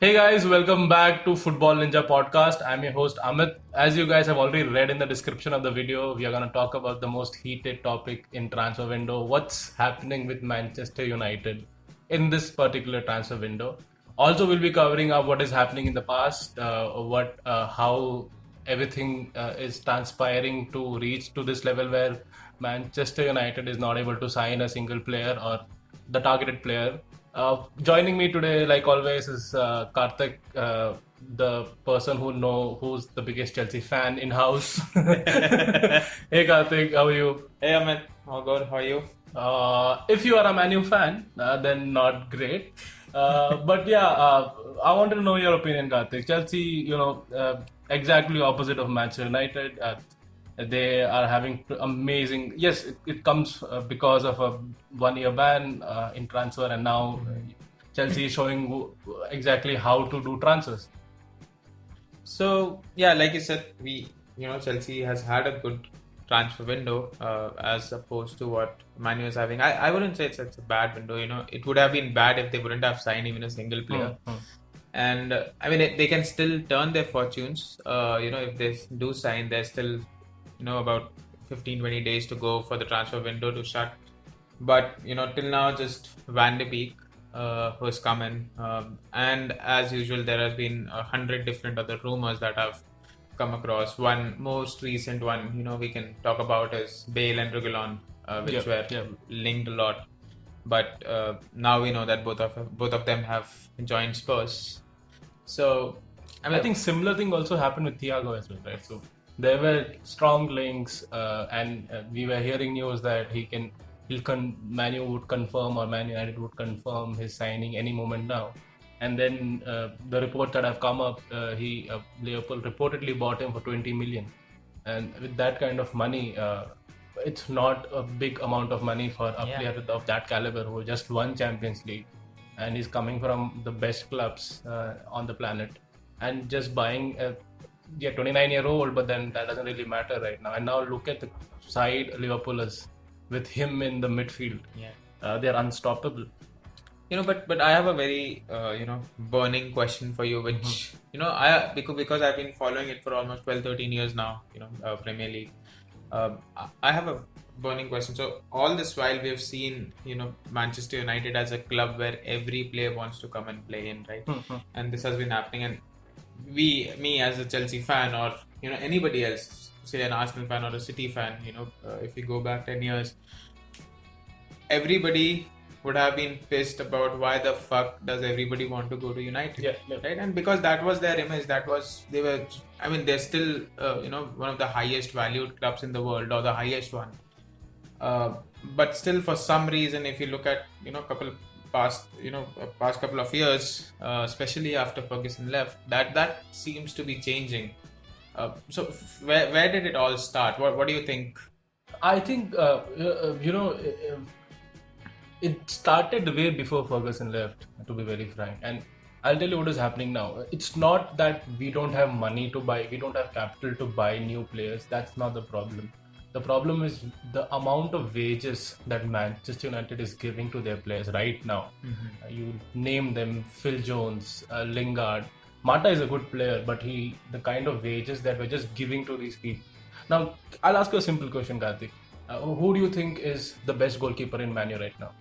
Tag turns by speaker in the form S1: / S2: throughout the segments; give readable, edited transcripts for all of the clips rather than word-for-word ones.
S1: Hey guys, welcome back to Football Ninja Podcast. I'm your host Amit. As you guys have already read in the description of the video, we are going to talk about the most heated topic in transfer window. What's happening with Manchester United in this particular transfer window? Also, we'll be covering up what is happening in the past, how everything is transpiring to reach to this level where Manchester United is not able to sign a single player or the targeted player. Joining me today, like always, is Karthik, the person who's the biggest Chelsea fan in house. Hey Karthik, how are you?
S2: Hey Amit, all good. How are you?
S1: If you are a Man U fan, then not great. But yeah, I wanted to know your opinion, Karthik. Chelsea, exactly opposite of Manchester United. They are having amazing. Yes, it comes because of a 1 year ban in transfer, and now Chelsea is showing exactly how to do transfers.
S2: So yeah, like you said, Chelsea has had a good transfer window as opposed to what Man U is having. I wouldn't say it's a bad window. It would have been bad if they wouldn't have signed even a single player. And I mean, they can still turn their fortunes. If they do sign, there's still about 15-20 days to go for the transfer window to shut. But till now, just Van de Beek who's come in, and as usual, there has been 100 different other rumors that have come across. One most recent one, we can talk about is Bale and Reguilon, which were linked a lot. But now we know that both of them have joined Spurs. So
S1: I think similar thing also happened with Thiago as well, right? So there were strong links, and we were hearing news that Man U would confirm or Man United would confirm his signing any moment now. And then the reports that have come up, Liverpool reportedly bought him for 20 million. And with that kind of money, it's not a big amount of money for a player of that caliber who just won Champions League and is coming from the best clubs on the planet, and just buying 29-year-old, but then that doesn't really matter right now. And now look at the side Liverpool is with him in the midfield. They're unstoppable.
S2: But I have a very burning question for you, which because I've been following it for almost 12-13 years now, Premier League. I have a burning question. So all this while we have seen Manchester United as a club where every player wants to come and play in, right? And this has been happening, and me as a Chelsea fan, or anybody else, say an Arsenal fan or a City fan, if we go back 10 years, everybody would have been pissed about why the fuck does everybody want to go to United, right? And because that was their image, they're still one of the highest valued clubs in the world, or the highest one, but still for some reason, if you look at past couple of years, especially after Ferguson left, that seems to be changing. So where did it all start? What do you think?
S1: I think it started way before Ferguson left, to be very frank. And I'll tell you what is happening now. It's not that we don't have money to buy, we don't have capital to buy new players. That's not the problem. The problem is the amount of wages that Manchester United is giving to their players right now. You name them: Phil Jones, Lingard. Mata is a good player, but the kind of wages that we're just giving to these people. Now, I'll ask you a simple question, Karthik. Who do you think is the best goalkeeper in Man U right now?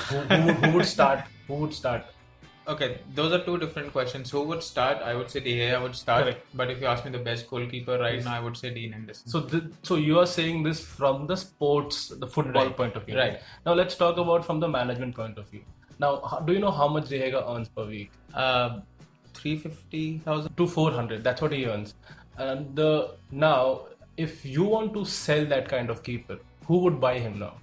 S1: Who would start? Who would start?
S2: Okay, those are two different questions. Who would start? I would say De Gea would start.
S1: Correct.
S2: But if you ask me the best goalkeeper right now, I would say Dean Henderson.
S1: So you are saying this from the football point of view.
S2: Right.
S1: Now let's talk about from the management point of view. Now, do you know how much De Gea earns per week?
S2: 350,000
S1: to 400. That's what he earns. And now, if you want to sell that kind of keeper, who would buy him now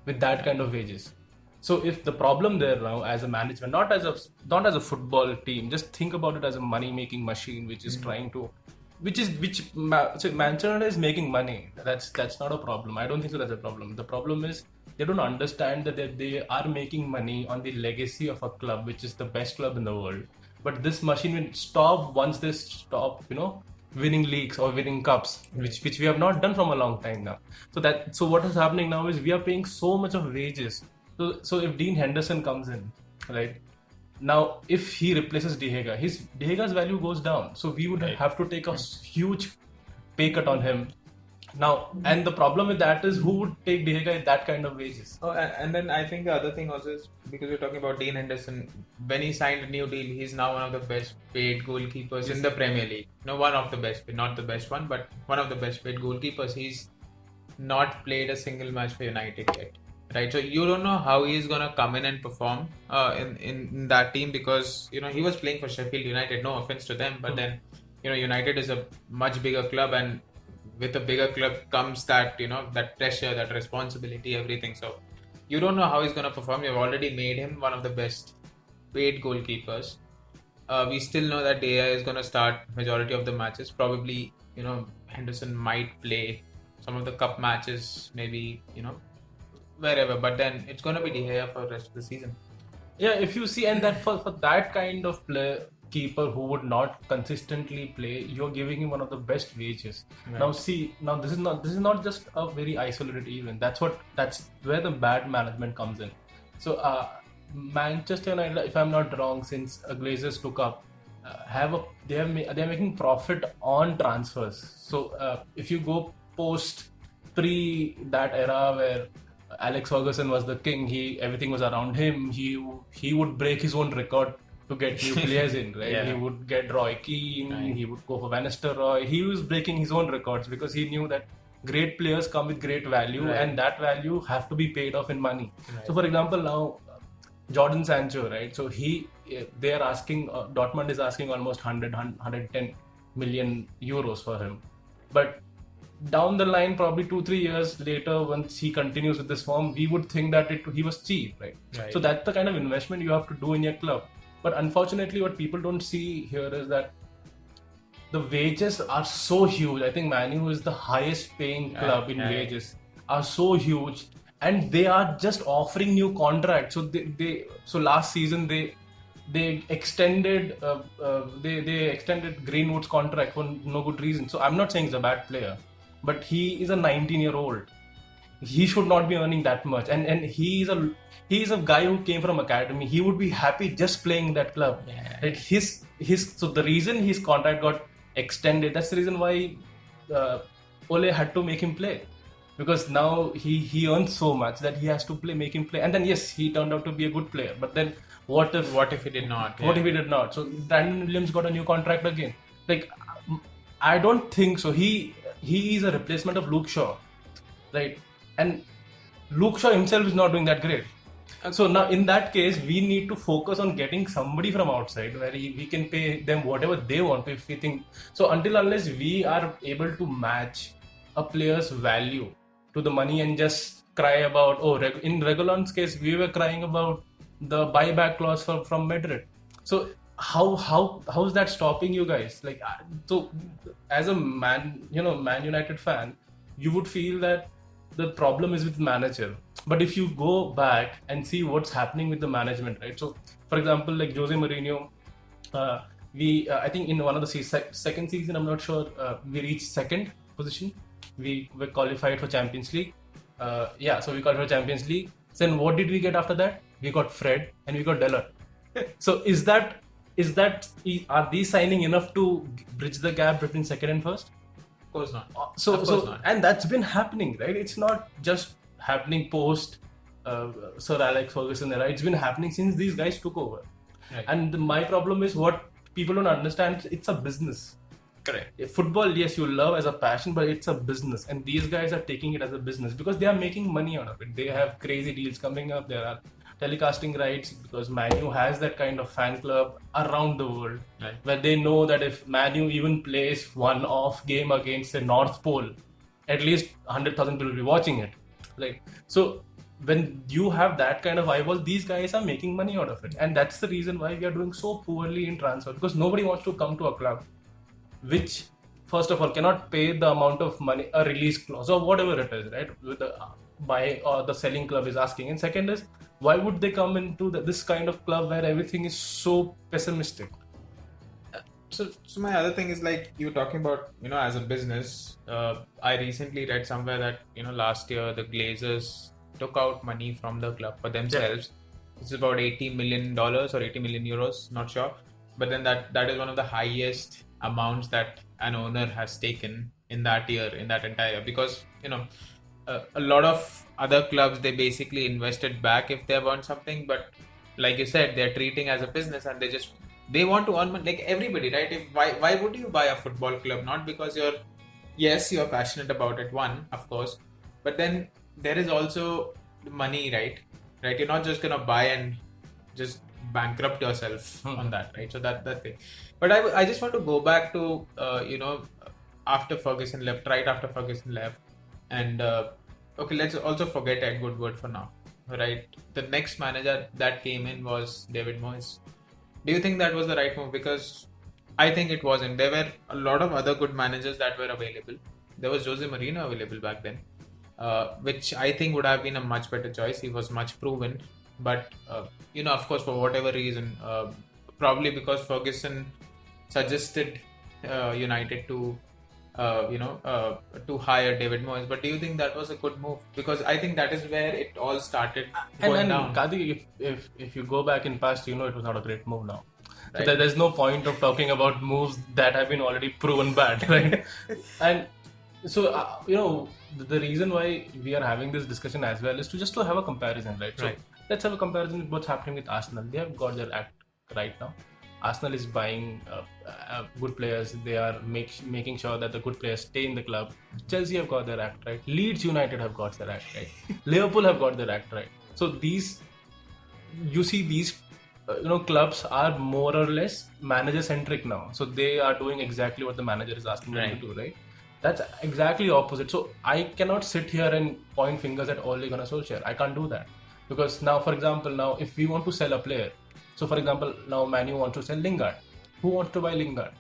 S1: with that kind of wages? So if the problem there now as a management, not as a football team, just think about it as a money making machine which is trying to, so Manchester United is making money. That's not a problem. I don't think so. That's a problem. The problem is they don't understand that they are making money on the legacy of a club which is the best club in the world. But this machine will stop once they stop, winning leagues or winning cups, which we have not done from a long time now. So what is happening now is we are paying so much of wages. So if Dean Henderson comes in, right, Now, if he replaces De Gea, De Gea's value goes down. So we would
S2: Right.
S1: have to take a huge pay cut on him. Now, and the problem with that is who would take De Gea at that kind of wages?
S2: Oh, and then I think the other thing also is because we're talking about Dean Henderson. When he signed a new deal, he's now one of the best paid goalkeepers in the Premier League. No, one of the best, not the best one, but one of the best paid goalkeepers. He's not played a single match for United yet, right? So you don't know how he's gonna come in and perform in that team because he was playing for Sheffield United. No offense to them, but then United is a much bigger club, and with a bigger club comes that that pressure, that responsibility, everything. So you don't know how he's gonna perform. You've already made him one of the best paid goalkeepers. We still know that De Gea is gonna start majority of the matches. Probably Henderson might play some of the cup matches, maybe wherever, but then it's gonna be De Gea for the rest of the season.
S1: Yeah, if you see, and that for that kind of player, keeper who would not consistently play, you're giving him one of the best wages.
S2: Right.
S1: Now see, now this is not just a very isolated event. That's where the bad management comes in. So Manchester United, if I'm not wrong, since Glazers took up, they're making profit on transfers. So if you go post pre that era where Alex Ferguson was the king, everything was around him. He would break his own record to get new players in, right?
S2: Yeah.
S1: He would get Roy Keane,
S2: Right.
S1: he would go for Van Nistelrooy. He was breaking his own records because he knew that great players come with great value,
S2: Right.
S1: and that value have to be paid off in money.
S2: Right.
S1: So, for example, now Jordan Sancho, right? So they are asking, Dortmund is asking almost 110 million euros for him, but down the line, probably 2-3 years later, once he continues with this form, we would think that he was cheap, right?
S2: Right.
S1: So that's the kind of investment you have to do in your club. But unfortunately, what people don't see here is that the wages are so huge. I think Man U is the highest paying club in
S2: Yeah.
S1: wages, are so huge, and they are just offering new contracts. So so last season they extended they extended Greenwood's contract for no good reason. So I'm not saying he's a bad player, but he is a 19-year-old. He should not be earning that much, and he is a guy who came from academy. He would be happy just playing in that club.
S2: Yeah.
S1: Right? So the reason his contract got extended, that's the reason why Ole had to make him play, because now he earns so much that he has to make him play. And then yes, he turned out to be a good player, but then what if
S2: he did not?
S1: what if he did not? So Brandon Williams got a new contract again. Like, I don't think so. He is a replacement of Luke Shaw, right? And Luke Shaw himself is not doing that great. So now in that case, we need to focus on getting somebody from outside where we can pay them whatever they want if we think. So unless we are able to match a player's value to the money and just cry about, in Reguilon's case, we were crying about the buyback clause from Madrid. So how is that stopping you guys? Like, so as a Man United fan, you would feel that the problem is with manager. But if you go back and see what's happening with the management, right? So, for example, like Jose Mourinho, I think in one of the second season, I'm not sure, we reached second position. We were qualified for Champions League. So we qualified for Champions League. Then what did we get after that? We got Fred and we got Dellert. So are these signing enough to bridge the gap between second and first?
S2: Of course not.
S1: So and that's been happening, right? It's not just happening post Sir Alex Ferguson era. It's been happening since these guys took over.
S2: Right.
S1: And my problem is what people don't understand. It's a business.
S2: Correct.
S1: Football, yes, you love as a passion, but it's a business, and these guys are taking it as a business because they are making money out of it. They have crazy deals coming up. There are telecasting rights because Man U has that kind of fan club around the world,
S2: Right.
S1: where they know that if Man U even plays one off game against the North Pole, at least 100,000 people will be watching it. Like, so when you have that kind of eyeball, these guys are making money out of it, and that's the reason why we are doing so poorly in transfer, because nobody wants to come to a club which, first of all, cannot pay the amount of money, a release clause or whatever it is, right? With the buy or the selling club is asking. And second is, why would they come into this kind of club where everything is so pessimistic?
S2: So my other thing is, like, you were talking about, as a business. I recently read somewhere that last year the Glazers took out money from the club for themselves, It's about $80 million or 80 million euros, not sure. But then that is one of the highest amounts that an owner has taken in that year, in that entire year. Because, a lot of other clubs, they basically invested back if they want something. But like you said, they're treating as a business and they want to earn money, like everybody, right? Why would you buy a football club? Not because you're passionate about it, one, of course, but then there is also money, right? You're not just gonna buy and just bankrupt yourself on that, right? So that thing. But I just want to go back to after Ferguson left, right after Ferguson left, and okay, let's also forget Ed Woodward for now, right? The next manager that came in was David Moyes. Do you think that was the right move? Because I think it wasn't. There were a lot of other good managers that were available. There was Jose Mourinho available back then, which I think would have been a much better choice. He was much proven. But, of course, for whatever reason, probably because Ferguson suggested United to hire David Moyes. But do you think that was a good move? Because I think that is where it all started going down.
S1: Kadi, if you go back in past, it was not a great move now. Right. So there's no point of talking about moves that have been already proven bad, right? And so, the reason why we are having this discussion as well is to have a comparison, right? So let's have a comparison with what's happening with Arsenal. They have got their act right now. Arsenal is buying good players. They are making sure that the good players stay in the club. Chelsea have got their act right. Leeds United have got their act right. Liverpool have got their act right. So these clubs are more or less manager centric now. So they are doing exactly what the manager is asking them to do, right? That's exactly opposite. So I cannot sit here and point fingers at Ole Gunnar Solskjaer. I can't do that. Because now, for example, if we want to sell a player, so for example, now Man U wants to sell Lingard. Who wants to buy Lingard?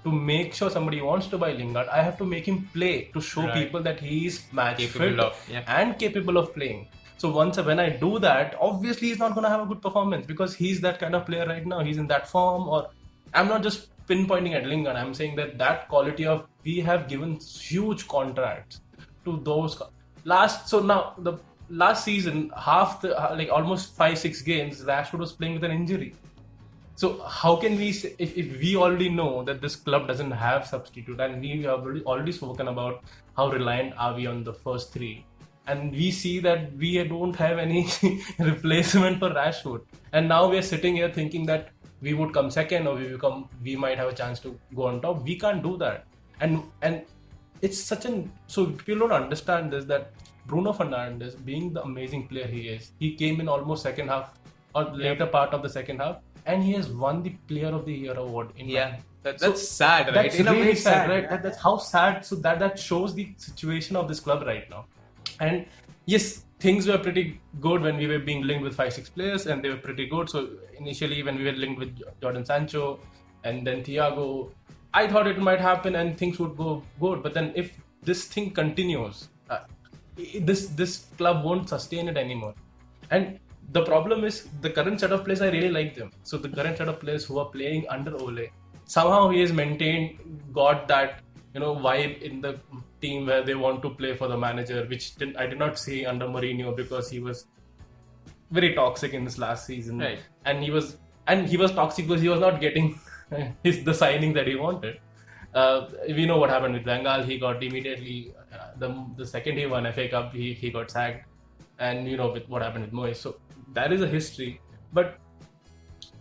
S1: To make sure somebody wants to buy Lingard, I have to make him play to show people that he is match fit and capable of playing. So when I do that, obviously he's not going to have a good performance because he's that kind of player right now. He's in that form. Or I'm not just pinpointing at Lingard. I'm saying that quality of, we have given huge contracts to those the last season, almost 5-6 games, Rashford was playing with an injury. So how can we say, if we already know that this club doesn't have substitute, and we have already spoken about how reliant are we on the first three, and we see that we don't have any replacement for Rashford, and now we are sitting here thinking that we would come second or we might have a chance to go on top. We can't do that, and it's so people don't understand this, that Bruno Fernandes, being the amazing player he is, he came in almost second half or later part of the second half, and he has won the Player of the Year award.
S2: That's sad, right?
S1: That's really sad, right? That's how sad. So that shows the situation of this club right now. And yes, things were pretty good when we were being linked with 5-6 players, and they were pretty good. So initially, when we were linked with Jordan Sancho and then Thiago, I thought it might happen and things would go good. But then if this thing continues, this club won't sustain it anymore. And the problem is the current set of players, I really like them. So the current set of players who are playing under Ole, somehow he has got that vibe in the team where they want to play for the manager, which I did not see under Mourinho, because he was very toxic in this last season.
S2: Right.
S1: And he was toxic because he was not getting the signing that he wanted. We know what happened with Bengal. He got immediately the second he won FA Cup, he got sacked, and with what happened with Moyes. So that is a history, but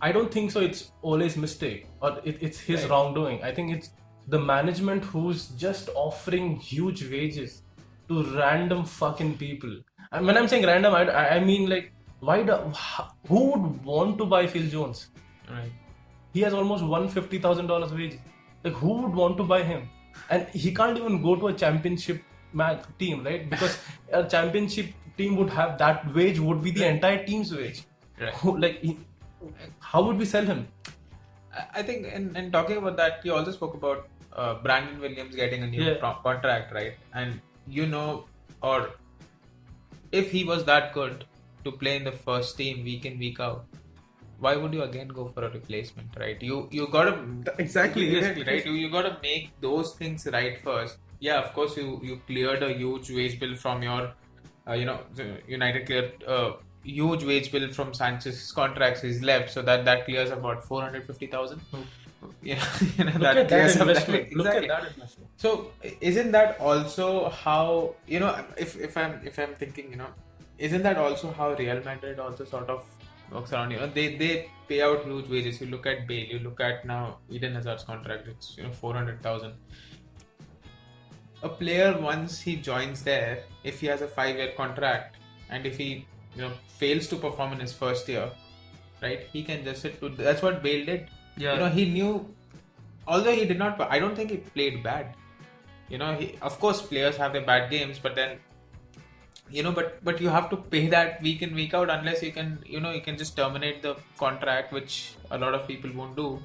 S1: I don't think so. It's Ole's mistake or it's his wrongdoing. I think it's the management who's just offering huge wages to random fucking people. And when I'm saying random, I mean like, who would want to buy Phil Jones?
S2: Right.
S1: He has almost $150,000 wages. Like, who would want to buy him? And he can't even go to a championship team, right? Because a championship team would have that wage, would be the entire team's wage.
S2: Right.
S1: How would we sell him?
S2: I think in talking about that, you also spoke about Brandon Williams getting a new contract, right? And or if he was that good to play in the first team week in, week out, why would you again go for a replacement, right? You gotta exactly right. You gotta make those things right first. Yeah, of course you cleared a huge wage bill from your United cleared huge wage bill from Sanchez's contracts is left, so that clears about 450,000. Yeah,
S1: Look at that
S2: clears up
S1: investment. Look at
S2: exactly.
S1: that investment.
S2: So isn't that also how, if I'm thinking, isn't that also how Real Madrid also sort of works around? They pay out huge wages. You look at Bale, you look at now Eden Hazard's contract, it's 400,000. A player, once he joins there, if he has a 5-year contract and if he fails to perform in his first year, right, he can just sit to. That's what Bale did.
S1: Yeah.
S2: He knew, although he did not, I don't think he played bad. Of course players have their bad games, but then but you have to pay that week in week out, unless you can you can just terminate the contract, which a lot of people won't do.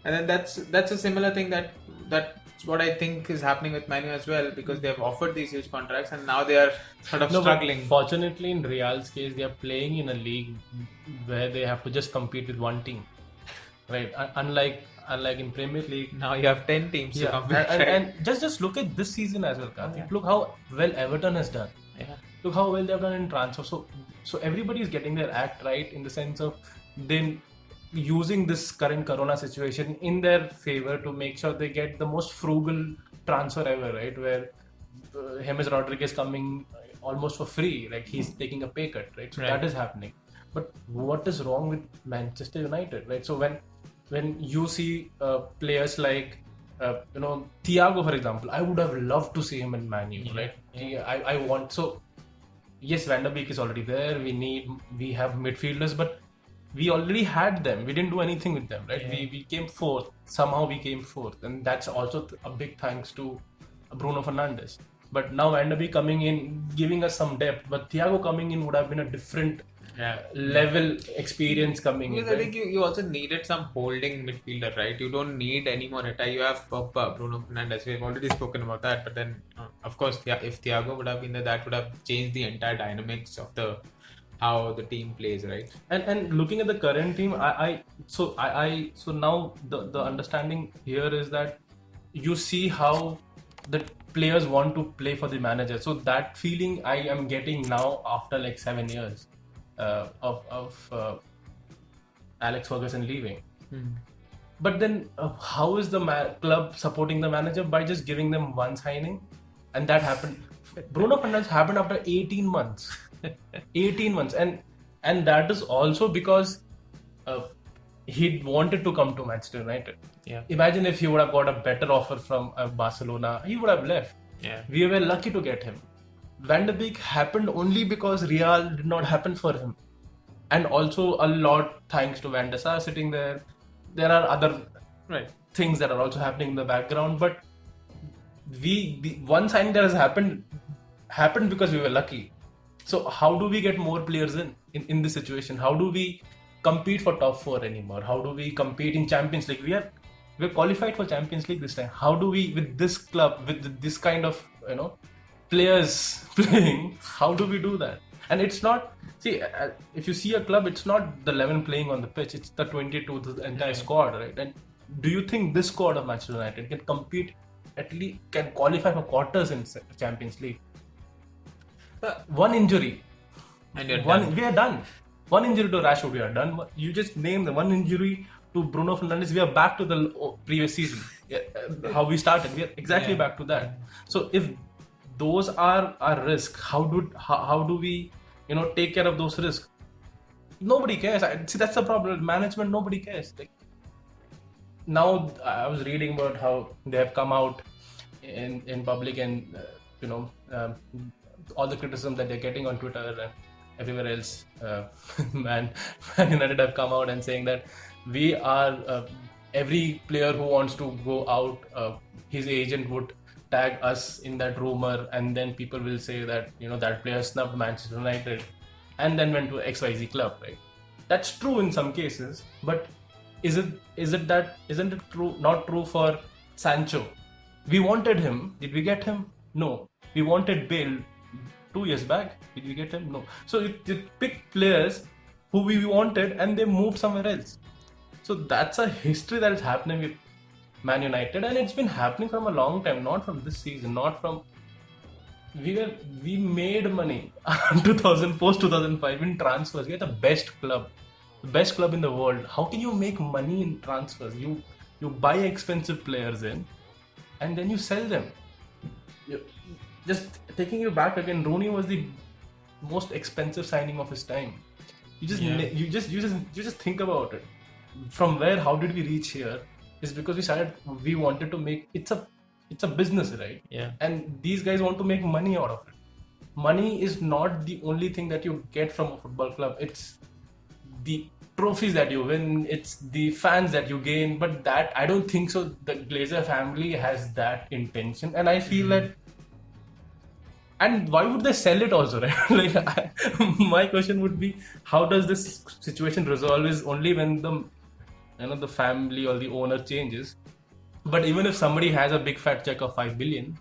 S2: And then that's a similar thing that's what I think is happening with Manu as well, because they have offered these huge contracts and now they are sort of struggling.
S1: But fortunately, in Real's case, they are playing in a league where they have to just compete with one team, right? Unlike in Premier League,
S2: Now you have 10 teams to compete.
S1: and just look at this season as well, Karthik.
S2: Yeah.
S1: Look how well Everton has done.
S2: Yeah.
S1: Look how well they've done in transfer. So everybody is getting their act right, in the sense of then using this current corona situation in their favor to make sure they get the most frugal transfer ever, right? Where James Rodriguez coming almost for free, like he's taking a pay cut, right? So
S2: Right.
S1: that is happening. But what is wrong with Manchester United, right? So when you see players like Thiago, for example, I would have loved to see him in Man U, right? I want. So yes, Van der Beek is already there. We have midfielders, but we already had them. We didn't do anything with them, right?
S2: Yeah.
S1: We came fourth. Somehow we came fourth, and that's also a big thanks to Bruno Fernandes. But now Van der Beek coming in, giving us some depth, but Thiago coming in would have been a different level experience coming in.
S2: Because I think you also needed some holding midfielder, right? You don't need any more Heta. You have Pogba, Bruno Fernandes. We've already spoken about that. But then, of course, if Thiago would have been there, that would have changed the entire dynamics of how the team plays, right?
S1: And looking at the current team, so now the understanding here is that you see how the players want to play for the manager. So that feeling I am getting now after like 7 years of Alex Ferguson leaving. But then how is the club supporting the manager? By just giving them one signing, and that happened. Bruno Fernandes happened after 18 months. 18 months, and that is also because he wanted to come to Manchester United.
S2: Yeah.
S1: Imagine if he would have got a better offer from Barcelona, he would have left.
S2: Yeah.
S1: We were lucky to get him. Van der Beek happened only because Real did not happen for him, and also a lot thanks to Van der Sar sitting there. There are other things that are also happening in the background, but the one signing that has happened because we were lucky. So how do we get more players in this situation? How do we compete for top 4 anymore? How do we compete in Champions League? We're qualified for Champions League this time. How do we, with this club, with this kind of players playing, how do we do that? And it's not, if you see a club, it's not the 11 playing on the pitch, it's the 22, the entire squad, right? And do you think this squad of Manchester United can compete, at least can qualify for quarters in Champions League? One injury,
S2: And you're
S1: we are done. One injury to Rashford, we are done. You just name the one injury to Bruno Fernandes, we are back to the previous season. How we started, we are exactly back to that. So if those are our risk, how do we take care of those risks? Nobody cares. See, that's the problem. Management, nobody cares. Like, now I was reading about how they have come out in public and all the criticism that they're getting on Twitter and everywhere else. Man United have come out and saying that we are every player who wants to go out, his agent would tag us in that rumor, and then people will say that that player snubbed Manchester United and then went to XYZ club, right? That's true in some cases, but isn't it true? Not true for Sancho. We wanted him. Did we get him? No. We wanted Bale 2 years back. Did we get him? No. So you pick players who we wanted and they moved somewhere else. So that's a history that is happening with Man United, and it's been happening from a long time, not from this season, not from we made money 2000 post 2005 in transfers. We're the best club in the world. How can you make money in transfers? You buy expensive players in, and then you sell them. You- Just taking you back again, Rooney was the most expensive signing of his time. You just
S2: Yeah.
S1: you just think about it. From where, how did we reach here? Is because we wanted to make it's a business, right?
S2: Yeah.
S1: And these guys want to make money out of it. Money is not the only thing that you get from a football club. It's the trophies that you win, it's the fans that you gain. But that, I don't think so the Glazer family has that intention, and I feel that. And why would they sell it also, right? My question would be, how does this situation resolve? Is only when the family or the owner changes. But even if somebody has a big fat check of 5 billion,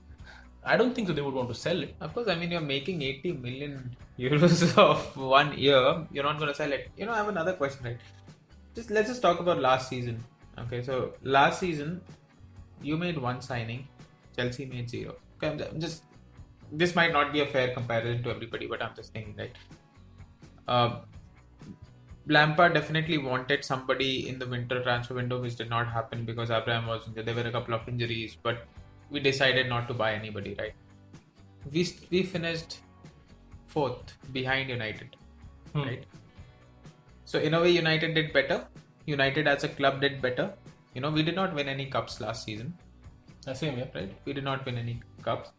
S1: I don't think so they would want to sell it.
S2: Of course, I mean, you're making 80 million euros of 1 year. You're not going to sell it. I have another question, right? Let's just talk about last season. Okay, so last season, you made one signing, Chelsea made zero. Okay, this might not be a fair comparison to everybody, but I'm just thinking, right? Lampard definitely wanted somebody in the winter transfer window, which did not happen because Abraham was injured. There were a couple of injuries, but we decided not to buy anybody, right? We finished fourth behind United, right? So in a way, United did better. United as a club did better. We did not win any cups last season.
S1: Same, yeah.
S2: Right? We did not win any cups.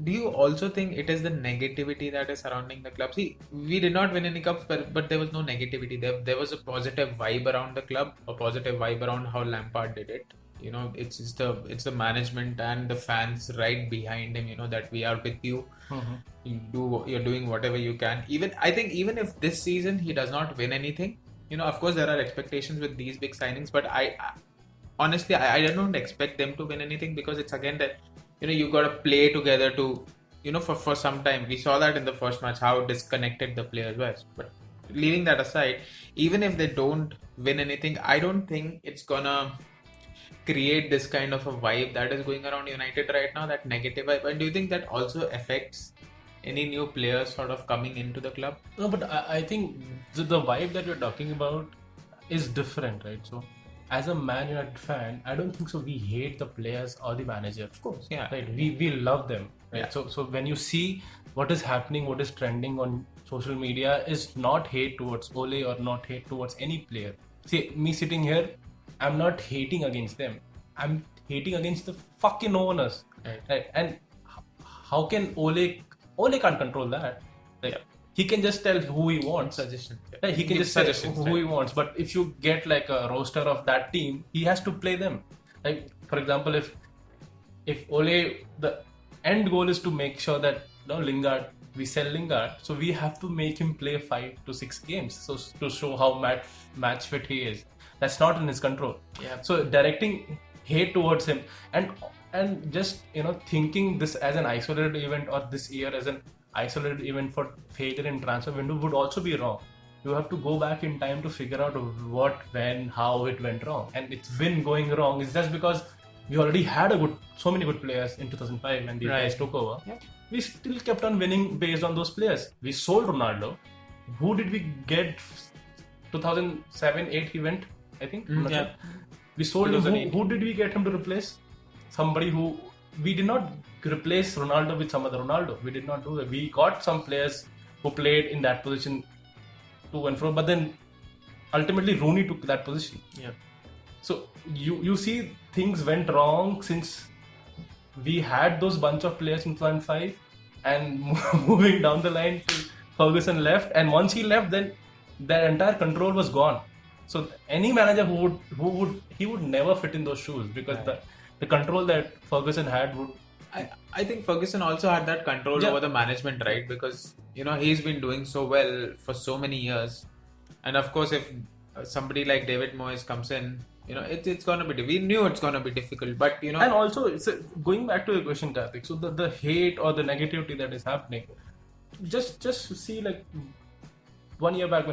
S2: Do you also think it is the negativity that is surrounding the club? See, we did not win any cups, but there was no negativity. There was a positive vibe around the club, a positive vibe around how Lampard did it. It's the management and the fans right behind him. That we are with you. You're doing whatever you can. I think even if this season he does not win anything, of course there are expectations with these big signings, but honestly I don't expect them to win anything, because it's again that you got to play together to for some time. We saw that in the first match how disconnected the players were. But leaving that aside, even if they don't win anything, I don't think it's gonna create this kind of a vibe that is going around United right now, that negative vibe. And do you think that also affects any new players sort of coming into the club?
S1: No, but I think the vibe that you're talking about is different, right? So, as a Man United fan, I don't think so. We hate the players or the manager.
S2: Of course, yeah.
S1: Right. We love them. Right.
S2: Yeah.
S1: So when you see what is happening, what is trending on social media, is not hate towards Ole or not hate towards any player. See, me sitting here, I'm not hating against them. I'm hating against the fucking owners. Right. And how can Ole can't control that. Like,
S2: Yeah.
S1: He can just tell who he wants.
S2: Suggestions.
S1: Right, he can
S2: Give
S1: just say
S2: suggestions,
S1: who he wants. But if you get like a roster of that team, he has to play them. Like, for example, if Ole, the end goal is to make sure that Lingard, we sell Lingard, so we have to make him play 5 to 6 games, so to show how match fit he is. That's not in his control.
S2: Yeah.
S1: So directing hate towards him and just thinking this as an isolated event, or this year as an isolated event for failure in transfer window, would also be wrong. You have to go back in time to figure out what, when, how it went wrong, and it's been going wrong. It's just because we already had so many good players in 2005 when these guys took over.
S2: Yeah.
S1: We still kept on winning based on those players. We sold Ronaldo. Who did we get? 2007-8 he went, I think.
S2: Yeah.
S1: We sold him. Who did we get him to replace? Somebody who we did not replace Ronaldo with some other Ronaldo. We did not do that. We got some players who played in that position to and fro, but then ultimately Rooney took that position.
S2: Yeah.
S1: So you see things went wrong since we had those bunch of players in 2005, and moving down the line to Ferguson left, and once he left, then their entire control was gone. So any manager who would never fit in those shoes, because the control that Ferguson had would.
S2: I think Ferguson also had that control over the management, right? Because he's been doing so well for so many years, and of course, if somebody like David Moyes comes in, it's gonna be. We knew it's gonna be difficult, but And
S1: also, going back to the question, Karthik. So the hate or the negativity that is happening, just see like 2 years back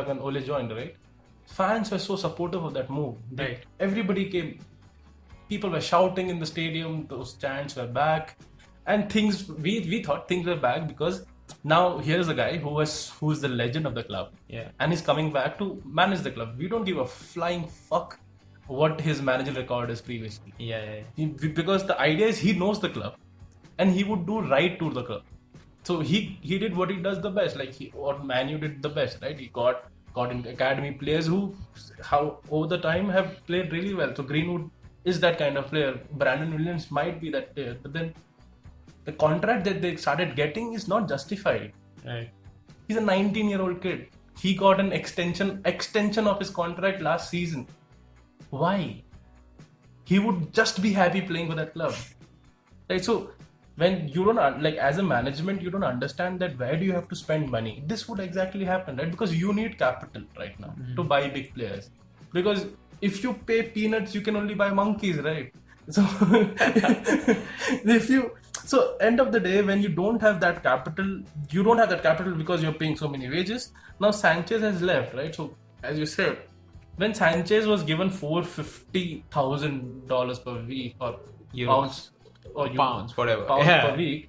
S1: when Ole joined, right? Fans were so supportive of that move. Everybody came. People were shouting in the stadium. Those chants were back, and we thought things were back because now here's a guy who's the legend of the club,
S2: Yeah.
S1: and he's coming back to manage the club. We don't give a flying fuck what his managerial record is previously.
S2: Yeah.
S1: Because the idea is he knows the club, and he would do right to the club. So he did what he does the best, like what Manu did the best, right? He got in academy players who how over the time have played really well. So Greenwood is that kind of player. Brandon Williams might be that player, but then the contract that they started getting is not justified.
S2: Right.
S1: He's a 19-year-old kid. He got an extension of his contract last season. Why? He would just be happy playing for that club. Right? So when you don't like as a management, you don't understand that where do you have to spend money. This would exactly happen, right? Because you need capital right now to buy big players. Because if you pay peanuts, you can only buy monkeys, right? So end of the day, when you don't have that capital, because you're paying so many wages. Now Sanchez has left, right? So as you said, when Sanchez was given $450,000 per week or
S2: Euros.
S1: pounds or
S2: Pounds, whatever.
S1: pounds
S2: Yeah.
S1: per week,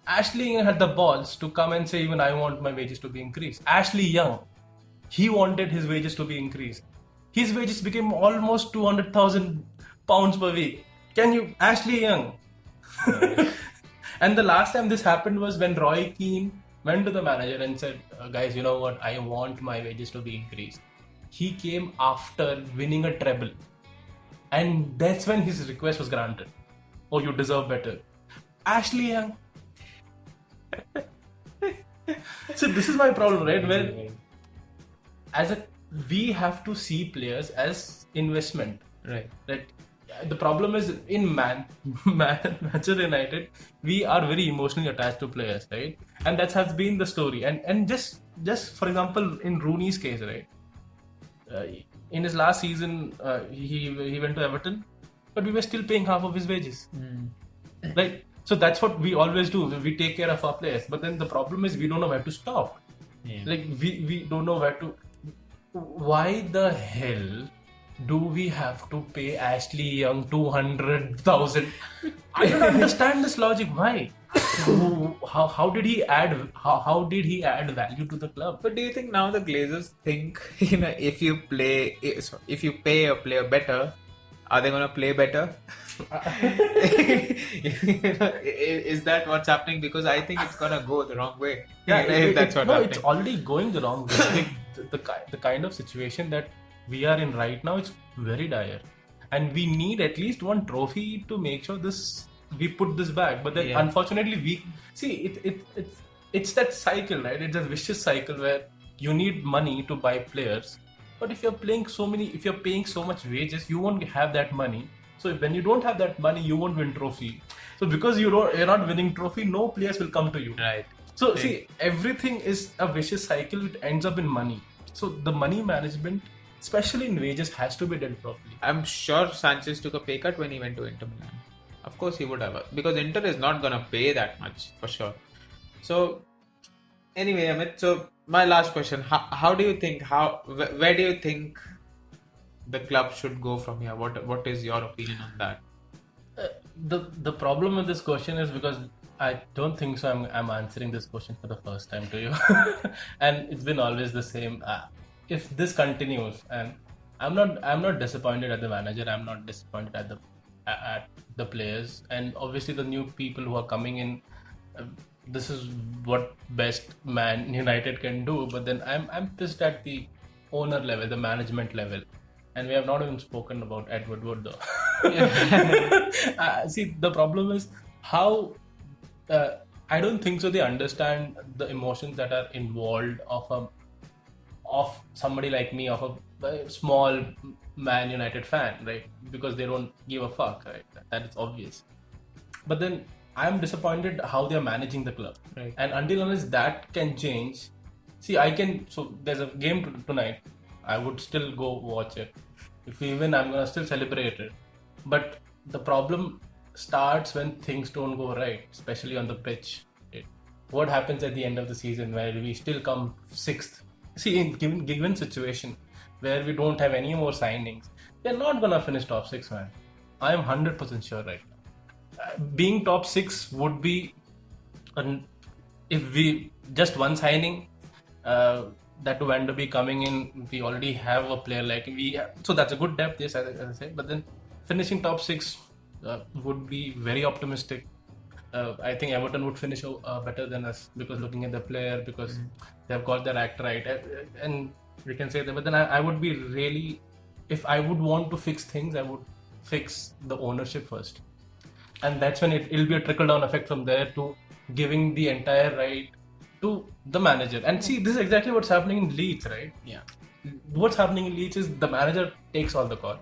S1: Ashley Young had the balls to come and say, even I want my wages to be increased. Ashley Young, he wanted his wages to be increased. His wages became almost £200,000 per week. Can you, Ashley Young? And the last time this happened was when Roy Keane went to the manager and said, guys, you know what? I want my wages to be increased. He came after winning a treble. And that's when his request was granted. Oh, you deserve better. Ashley Young. So this is my problem, right? Where we have to see players as investment.
S2: Right.
S1: Right. The problem is in Manchester United, we are very emotionally attached to players, right? And that has been the story. And just for example, in Rooney's case, right? In his last season, he went to Everton, but we were still paying half of his wages. Right? So that's what we always do. We take care of our players. But then the problem is we don't know where to stop.
S2: Yeah.
S1: Like we don't know where to. Why the hell do we have to pay Ashley Young 200,000? I don't understand this logic. Why? How did he add? How did he add value to the club?
S2: But do you think now the Glazers think, if you pay a player better, are they going to play better? Is that what's happening? Because I think it's going to go the wrong way. If that's what's happening.
S1: It's already going the wrong way. The kind of situation that we are in right now, it's very dire, and we need at least one trophy to make sure we put this back. But then unfortunately we see it's that cycle, right? It's a vicious cycle where you need money to buy players, but if you're paying so much wages, you won't have that money. So when you don't have that money, you won't win trophy. So because you're not winning trophy, no players will come to you.
S2: Right.
S1: So see, everything is a vicious cycle. It ends up in money. So the money management, especially in wages, has to be done properly.
S2: I'm sure Sanchez took a pay cut when he went to Inter Milan. Of course he would have, because Inter is not going to pay that much for sure. So anyway, Amit, so my last question, how do you think, where do you think the club should go from here? What is your opinion on that?
S1: The problem with this question is because I don't think so. I'm answering this question for the first time to you, and it's been always the same. If this continues, and I'm not disappointed at the manager. I'm not disappointed at the players, and obviously the new people who are coming in. This is what best Man United can do. But then I'm pissed at the owner level, the management level. And we have not even spoken about Edward Wood though. See, the problem is how I don't think so they understand the emotions that are involved of somebody like me, of a small Man United fan, right? Because they don't give a fuck, right? That is obvious. But then I'm disappointed how they are managing the club.
S2: Right.
S1: And until unless that can change, see, so there's a game tonight. I would still go watch it. If we win, I'm gonna still celebrate it. But the problem starts when things don't go right, especially on the pitch. What happens at the end of the season where we still come 6th? See, in given situation where we don't have any more signings, they're not gonna finish top 6, man. I'm 100% sure right now. being top six would be, if we just one signing, that Van der Beek coming in, we already have a player like so that's a good depth, yes, as I say. But then finishing top six would be very optimistic. I think Everton would finish better than us because looking at the player, because they have got their act right, and we can say that. But then I would be really, if I would want to fix things, I would fix the ownership first, and that's when it'll be a trickle down effect from there to giving the entire right to the manager. And see, this is exactly what's happening in Leeds, right?
S3: Yeah.
S1: What's happening in Leeds is the manager takes all the call,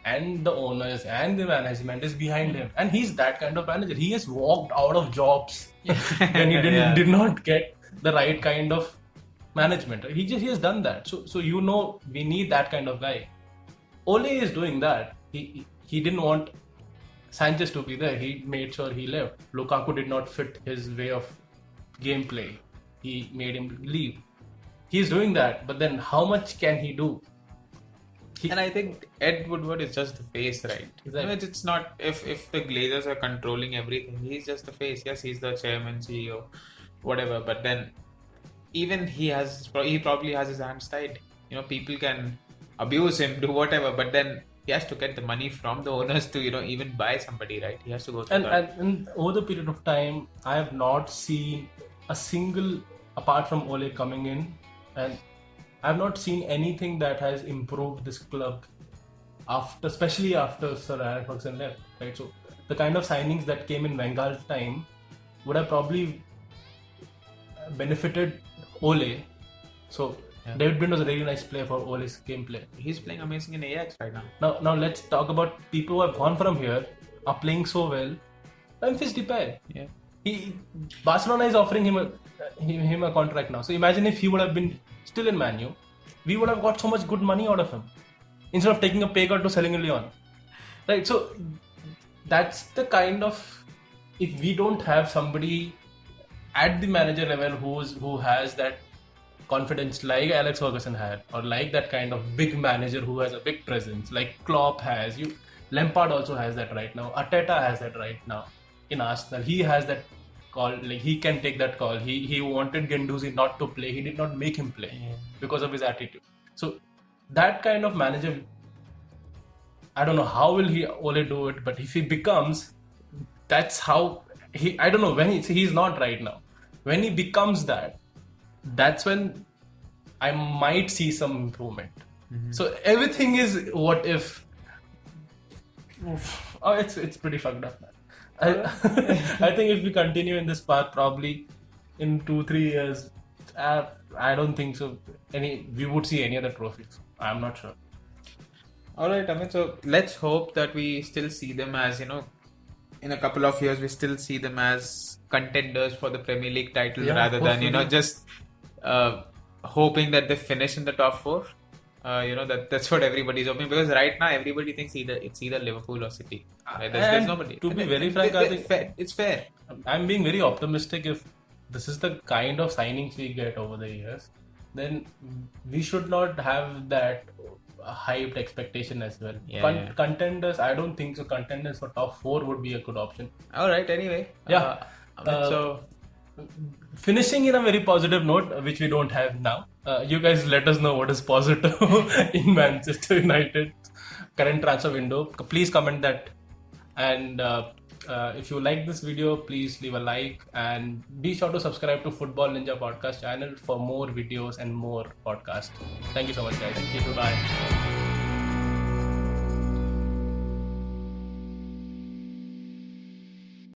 S1: and the owners and the management is behind him, and he's that kind of manager. He has walked out of jobs when he did not get the right kind of management. He has done that. So we need that kind of guy. Ole is doing that. He didn't want Sanchez to be there. He made sure he left. Lukaku did not fit his way of gameplay. He made him leave. He's doing that, but then how much can he do?
S2: And I think Ed Woodward is just the face, right?
S1: Exactly.
S2: It's not, if the Glazers are controlling everything, he's just the face. Yes, he's the chairman, CEO, whatever. But then even he probably has his hands tied. People can abuse him, do whatever, but then he has to get the money from the owners to even buy somebody, right? He has to go through that.
S1: And over the period of time, I have not seen a single, apart from Ole coming in, and I've not seen anything that has improved this club especially after Sir Alex Ferguson left, right? So the kind of signings that came in Wenger's time would have probably benefited Ole. So David Blind was a really nice player for Ole's gameplay.
S2: He's playing amazing in Ajax right now.
S1: Now let's talk about people who have gone from here, are playing so well. Memphis Depay.
S2: Yeah.
S1: Barcelona is offering him a contract now. So imagine if he would have been still in Man U, we would have got so much good money out of him instead of taking a pay cut to selling him Lyon. Right? So that's the kind of, if we don't have somebody at the manager level who has that confidence like Alex Ferguson had, or like that kind of big manager who has a big presence like Klopp has. Lampard also has that right now. Arteta has that right now in Arsenal. He has that call, like he can take that call. He wanted Guendouzi not to play. He did not make him play because of his attitude. So that kind of manager, I don't know how will Ole do it, but if he becomes, that's how I don't know when he's not right now. When he becomes that, that's when I might see some improvement. So everything is what if. Oh, it's pretty fucked up, man. I think if we continue in this path, probably in 2-3 years, I don't think so. We would see any other trophies. I'm not sure.
S2: Alright, Amit. So let's hope that we still see them as, in a couple of years, we still see them as contenders for the Premier League title rather than, just hoping that they finish in the top 4. That's what everybody's hoping, because right now everybody thinks it's either Liverpool or City. Right? There's nobody.
S1: To be very frank, I think
S2: it's fair.
S1: I'm being very optimistic. If this is the kind of signings we get over the years, then we should not have that hyped expectation as well. Contenders, I don't think so. Contenders for top 4 would be a good option.
S2: Alright, anyway.
S1: So finishing in a very positive note, which we don't have now. You guys let us know what is positive in Manchester United current transfer window. Please comment that. And if you like this video, please leave a like and be sure to subscribe to Football Ninja Podcast channel for more videos and more podcasts. Thank you so much, guys. Thank you. Bye.